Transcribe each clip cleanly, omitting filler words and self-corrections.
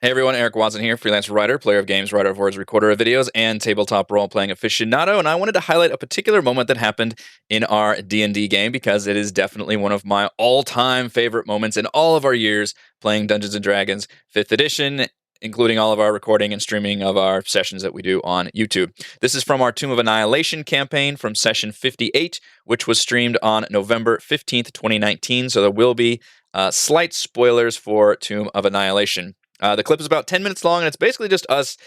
Hey everyone, Eric Watson here, freelance writer, player of games, writer of words, recorder of videos, and tabletop role-playing aficionado, and I wanted to highlight a particular moment that happened in our D&D game because it is definitely one of my all-time favorite moments in all of our years playing Dungeons & Dragons 5th edition, including all of our recording and streaming of our sessions that we do on YouTube. This is from our Tomb of Annihilation campaign from session 58, which was streamed on November 15th, 2019, so there will be slight spoilers for Tomb of Annihilation. The clip is about 10 minutes long, and it's basically just us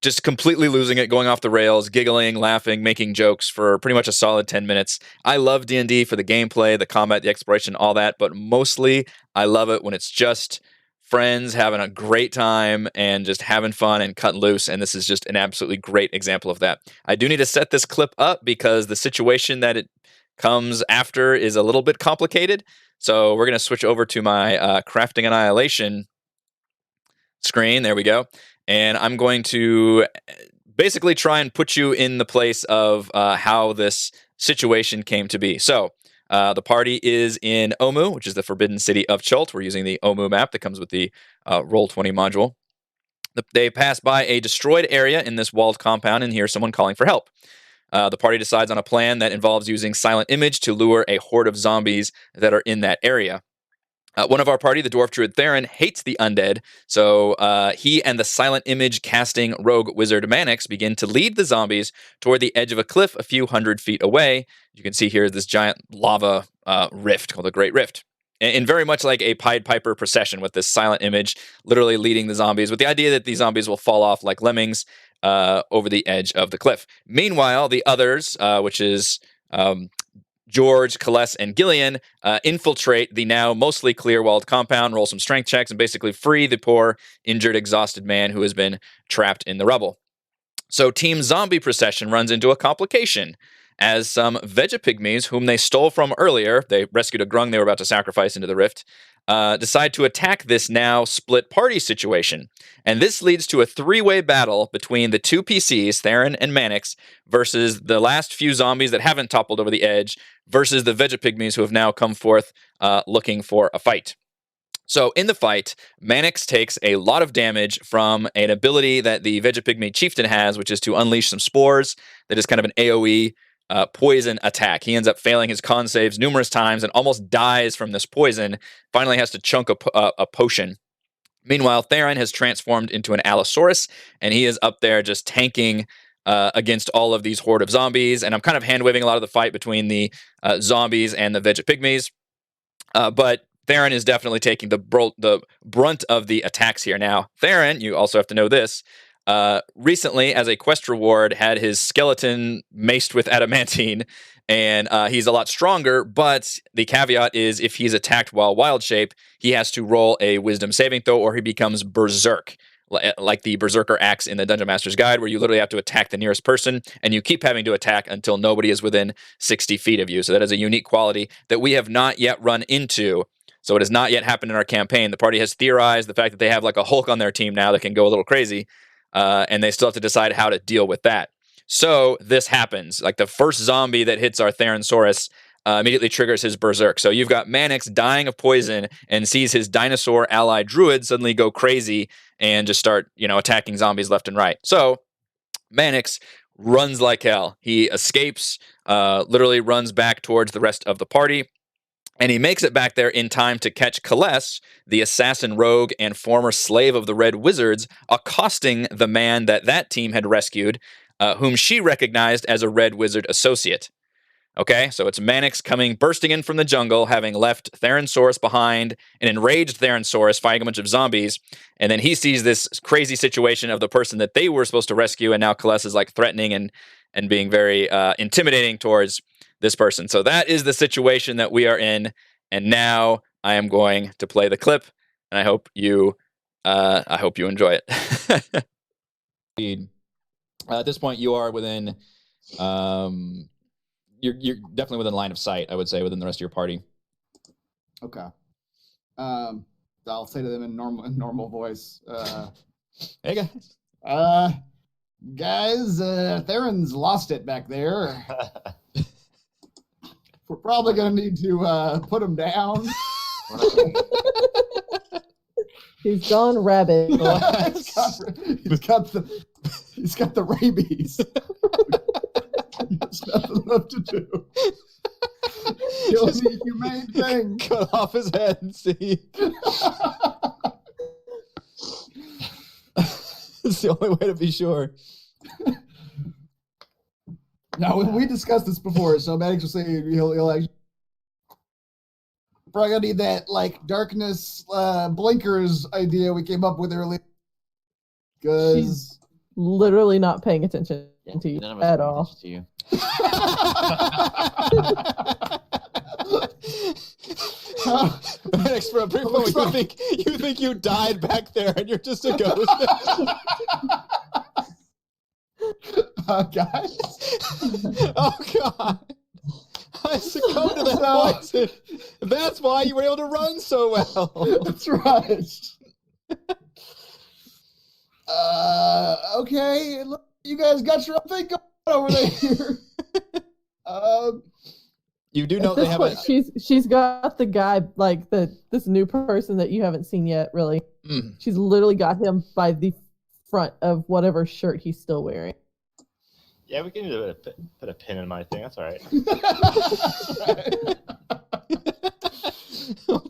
just completely losing it, going off the rails, giggling, laughing, making jokes for pretty much a solid 10 minutes. I love D&D for the gameplay, the combat, the exploration, all that, but mostly I love it when it's just friends having a great time and just having fun and cutting loose, and this is just an absolutely great example of that. I do need to set this clip up because the situation that it comes after is a little bit complicated, so we're going to switch over to my Crafting Annihilation screen. There we go. And I'm going to basically try and put you in the place of how this situation came to be. So the party is in Omu, which is the Forbidden City of Chult. We're using the Omu map that comes with the Roll20 module. They pass by a destroyed area in this walled compound and hear someone calling for help. The party decides on a plan that involves using Silent Image to lure a horde of zombies that are in that area. One of our party, the dwarf druid Theron, hates the undead, so he and the Silent Image casting rogue wizard Manix begin to lead the zombies toward the edge of a cliff a few hundred feet away. You can see here this giant lava rift called the Great Rift. And very much like a Pied Piper procession with this Silent Image literally leading the zombies with the idea that these zombies will fall off like lemmings over the edge of the cliff. Meanwhile, the others, which is George, Kaless, and Gillian infiltrate the now mostly clear-walled compound, roll some strength checks, and basically free the poor, injured, exhausted man who has been trapped in the rubble. So Team Zombie Procession runs into a complication, as some Vegapygmies, whom they stole from earlier, they rescued a grung they were about to sacrifice into the rift, decide to attack this now split party situation. And this leads to a three-way battle between the two PCs, Theron and Manix, versus the last few zombies that haven't toppled over the edge, versus the Vegapygmies who have now come forth looking for a fight. So in the fight, Manix takes a lot of damage from an ability that the Vegapygmy chieftain has, which is to unleash some spores that is kind of an AoE poison attack. He ends up failing his con saves numerous times and almost dies from this poison. Finally has to chunk a potion. Meanwhile, Theron has transformed into an Allosaurus, and he is up there just tanking against all of these horde of zombies. And I'm kind of hand-waving a lot of the fight between the zombies and the Vegapygmies. But Theron is definitely taking the brunt of the attacks here. Now, Theron, you also have to know this, recently, as a quest reward, had his skeleton maced with adamantine, and he's a lot stronger, but the caveat is if he's attacked while wild shape, he has to roll a wisdom saving throw or he becomes berserk, like the Berserker axe in the Dungeon Master's Guide, where you literally have to attack the nearest person, and you keep having to attack until nobody is within 60 feet of you. So that is a unique quality that we have not yet run into. So it has not yet happened in our campaign. The party has theorized the fact that they have like a Hulk on their team now that can go a little crazy, and they still have to decide how to deal with that. So this happens. Like the first zombie that hits our Theransaurus immediately triggers his berserk. So you've got Manix dying of poison and sees his dinosaur ally druid suddenly go crazy and just start, attacking zombies left and right. So Manix runs like hell. He escapes, literally runs back towards the rest of the party. And he makes it back there in time to catch Kaless, the assassin rogue and former slave of the Red Wizards, accosting the man that team had rescued, whom she recognized as a Red Wizard associate. Okay, so it's Manix bursting in from the jungle, having left Theransaurus behind, an enraged Theransaurus fighting a bunch of zombies, and then he sees this crazy situation of the person that they were supposed to rescue, and now Kaless is like threatening and being very intimidating towards this person. So that is the situation that we are in, and now I am going to play the clip, and I hope you enjoy it. At this point, you are within, you're definitely within line of sight, I would say, within the rest of your party. Okay. I'll say to them in normal voice. Hey guys. Guys, Theron's lost it back there. We're probably going to need to put him down. He's gone rabbit. he's got the rabies. There's nothing left to do. Kill the humane thing. Cut off his head and see. It's the only way to be sure. No, we discussed this before, so Maddox will say he'll actually probably gonna need that like darkness blinkers idea we came up with earlier. Because literally not paying attention to you at all. To you. Maddox, for a brief moment, you think you died back there and you're just a ghost. Guys. Oh God. I succumbed to that poison. That's why you were able to run so well. That's right. Okay. Look, you guys got your own thing going on over there. You do know At they this have point, she's got the guy like this new person that you haven't seen yet. Really, she's literally got him by the front of whatever shirt he's still wearing. Yeah, we can put a pin in my thing. That's all right.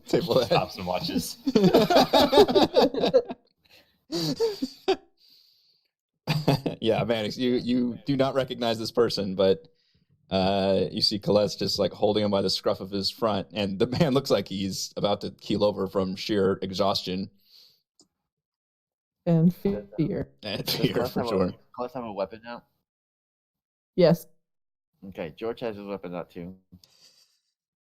Table that. Stops and watches. Yeah, Mannix, you do not recognize this person, but you see Colette just like holding him by the scruff of his front, and the man looks like he's about to keel over from sheer exhaustion. And fear. And fear, for sure. Let's have a weapon now. Yes. Okay, George has his weapon out too.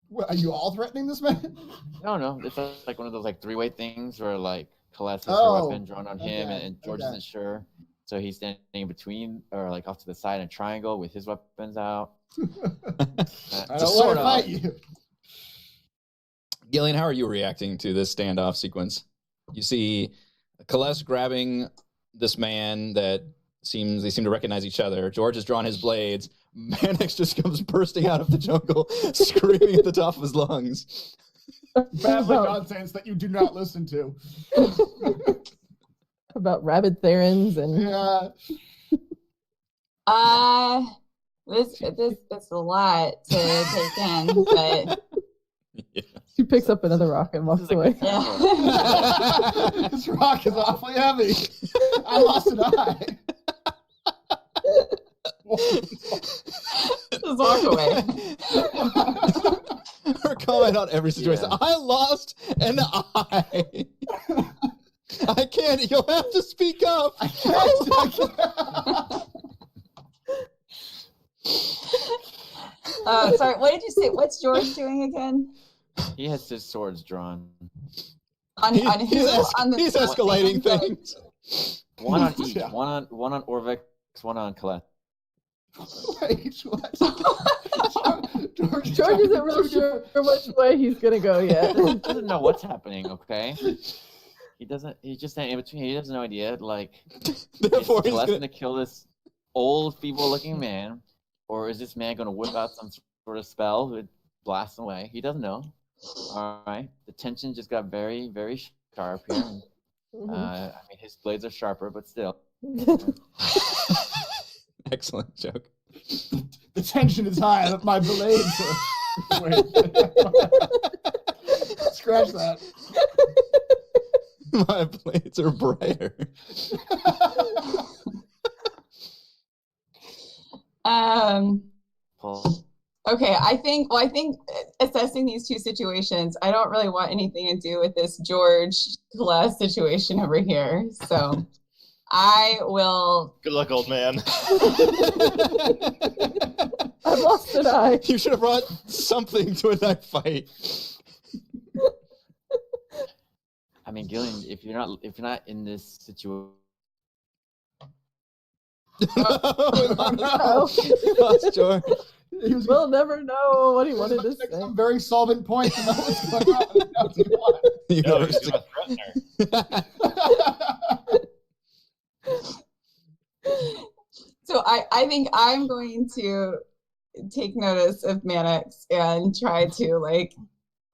What, are you all threatening this man? No. It's like one of those like three-way things where like Colette has her weapon drawn on him, and George isn't sure, so he's standing in between or like off to the side in a triangle with his weapons out. I don't want to fight you. Gillian, how are you reacting to this standoff sequence? You see Colette grabbing this man that they seem to recognize each other. George has drawn his blades. Mannix just comes bursting out of the jungle, screaming at the top of his lungs. Badly nonsense that you do not listen to. About rabid therins and this it's a lot to take in, but Yeah. she picks up another rock and walks away. yeah. This rock is awfully heavy. I lost an eye. Just walk away. Her comment on every situation. Yeah. I lost an eye. I can't. You'll have to speak up. I can't. Sorry, what did you say? What's George doing again? He has his swords drawn. On who? On the He's escalating things. One on each. Yeah. One on Orvix, one on Colette. Wait, what? George isn't really sure which way he's gonna go yet. He doesn't know what's happening, okay? He's just standing in between. He has no idea. Like, Therefore, is he's Colette gonna... gonna kill this old, feeble-looking man, or is this man gonna whip out some sort of spell that blasts him away? He doesn't know. All right, the tension just got very, very sharp here. I mean, his blades are sharper, but still. Excellent joke. The tension is high. My blades are... Wait. Scratch that. My blades are brighter. Okay, I think assessing these two situations, I don't really want anything to do with this George Colette situation over here. So I will. Good luck, old man. I've lost an eye. You should have brought something to a knife fight. I mean, Gillian, if you're not in this situation. We lost George. We'll never know what he wanted to say. Some very solvent point to know what's going on. That's what you want. No, he's gonna threaten her. So I think I'm going to take notice of Mannix and try to like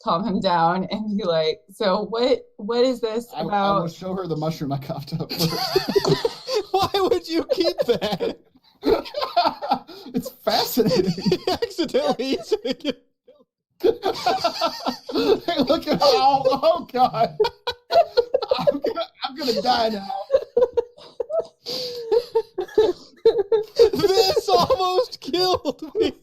calm him down and be like, so what is this I will about? show her the mushroom I coughed up first. Why would you keep that? It's fascinating. He accidentally took it. Hey, look at oh god. I'm gonna die now. This almost killed me.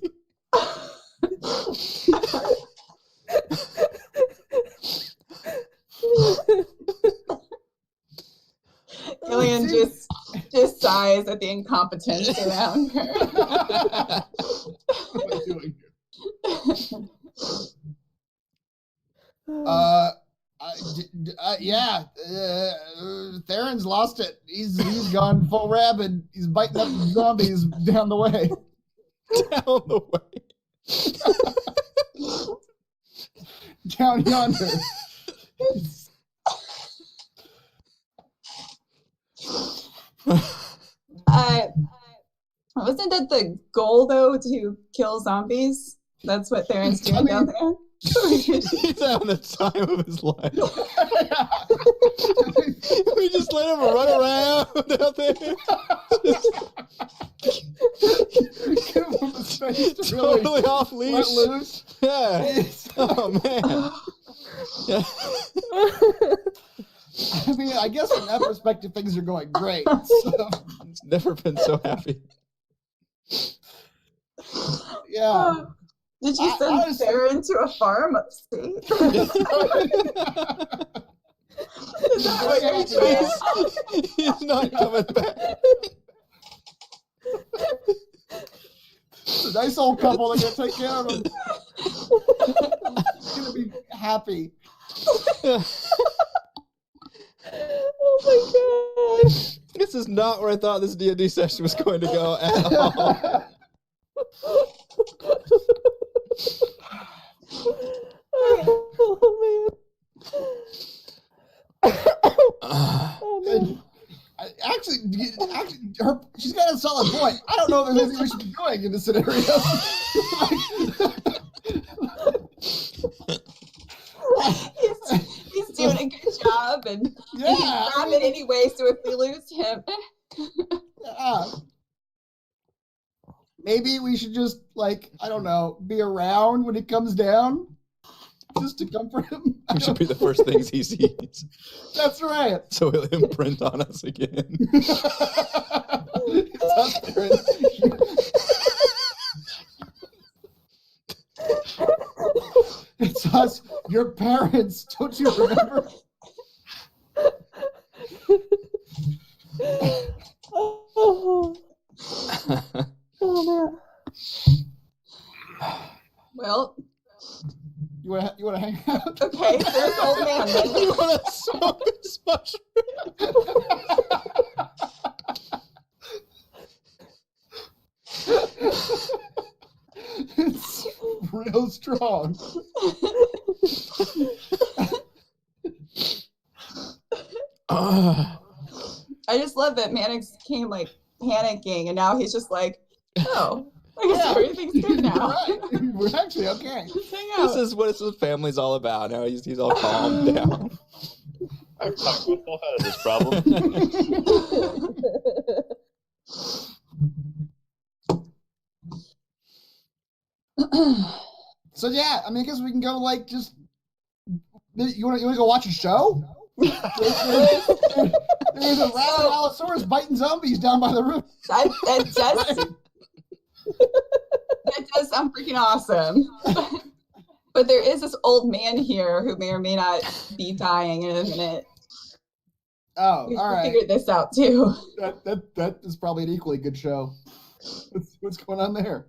Gillian just sighs at the incompetence around her. What am I doing here? Yeah, Theron's lost it. He's gone full rabid. He's biting up zombies down the way. Down the way. Down yonder. Wasn't that the goal though, to kill zombies? That's what Theron's doing down there. He's having the time of his life. We just let him run around out there. Give him the space to Totally really off let leash. loose. Yeah. Oh man. Yeah. I mean, I guess from that perspective, things are going great. So, He's never been so happy. yeah. Did you send honestly- Theron to a farm upstate? Is that what you're doing? He's not coming back. It's a nice old couple. They're gonna take care of him. He's gonna be happy. Oh my gosh. This is not where I thought this D&D session was going to go at all. Oh man. Oh man. Actually, she's got a solid point. I don't know if there's anything we should be doing in this scenario. He's doing a good job, and Yeah, he's I rabid mean- anyway. So if we lose him, Yeah. Maybe we should just, like, I don't know, be around when it comes down, just to comfort him. We should be the first things he sees, That's right. so he'll imprint on us again. It's us, Theron. It's us, your parents. Don't you remember? Oh, oh man. well, You wanna hang out? okay. There's old man. Then. You want to smoke this mushroom? It's real strong. I just love that Mannix came like panicking, and now he's just like, oh, I guess everything's good now. Right. We're actually okay. Let's hang This out. is what his family's all about. Now he's all calmed down. I've talked myself out of this problem. So yeah, I mean, I guess we can go like just. You want to go watch a show? There's a rabid Allosaurus biting zombies down by the river. That does sound freaking awesome. But there is this old man here who may or may not be dying in a minute. Oh, We all right. figured this out too. That is probably an equally good show. What's going on there?